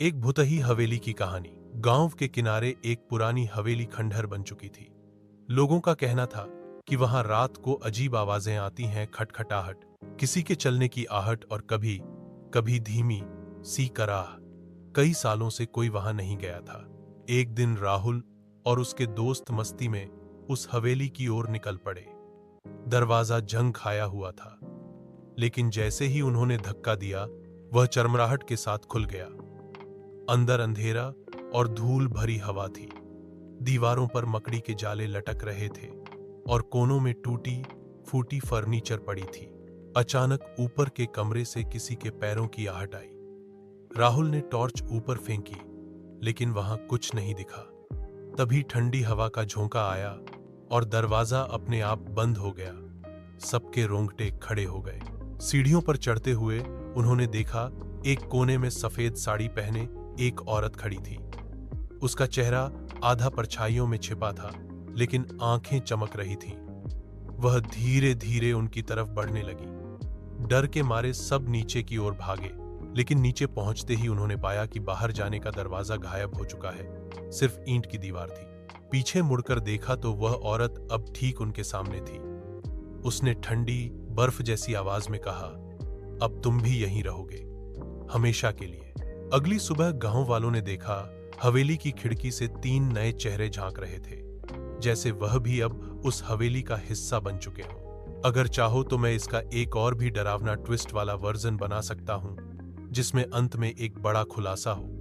एक भुतही हवेली की कहानी। गांव के किनारे एक पुरानी हवेली खंडहर बन चुकी थी। लोगों का कहना था कि वहां रात को अजीब आवाजें आती हैं, खटखटाहट, किसी के चलने की आहट और कभी कभी धीमी सी कराह। कई सालों से कोई वहां नहीं गया था। एक दिन राहुल और उसके दोस्त मस्ती में उस हवेली की ओर निकल पड़े। दरवाजा जंग खाया हुआ था, लेकिन जैसे ही उन्होंने धक्का दिया, वह चरमराहट के साथ खुल गया। अंदर अंधेरा और धूल भरी हवा थी। दीवारों पर मकड़ी के जाले लटक रहे थे और कोनों में टूटी फूटी फर्नीचर पड़ी थी। अचानक ऊपर के कमरे से किसी के पैरों की आहट आई। राहुल ने टॉर्च ऊपर फेंकी, लेकिन वहां कुछ नहीं दिखा। तभी ठंडी हवा का झोंका आया और दरवाजा अपने आप बंद हो गया। सबके रोंगटे खड़े हो गए। सीढ़ियों पर चढ़ते हुए उन्होंने देखा, एक कोने में सफेद साड़ी पहने एक औरत खड़ी थी। उसका चेहरा आधा परछाइयों में छिपा था, लेकिन आंखें चमक रही थीं। वह धीरे धीरे उनकी तरफ बढ़ने लगी। डर के मारे सब नीचे की ओर भागे, लेकिन नीचे पहुंचते ही उन्होंने पाया कि बाहर जाने का दरवाजा गायब हो चुका है। सिर्फ ईंट की दीवार थी। पीछे मुड़कर देखा तो वह औरत अब ठीक उनके सामने थी। उसने ठंडी बर्फ जैसी आवाज में कहा, अब तुम भी यहीं रहोगे, हमेशा के लिए। अगली सुबह गांव वालों ने देखा, हवेली की खिड़की से 3 नए चेहरे झांक रहे थे, जैसे वह भी अब उस हवेली का हिस्सा बन चुके हों। अगर चाहो तो मैं इसका एक और भी डरावना ट्विस्ट वाला वर्जन बना सकता हूं, जिसमें अंत में एक बड़ा खुलासा हो।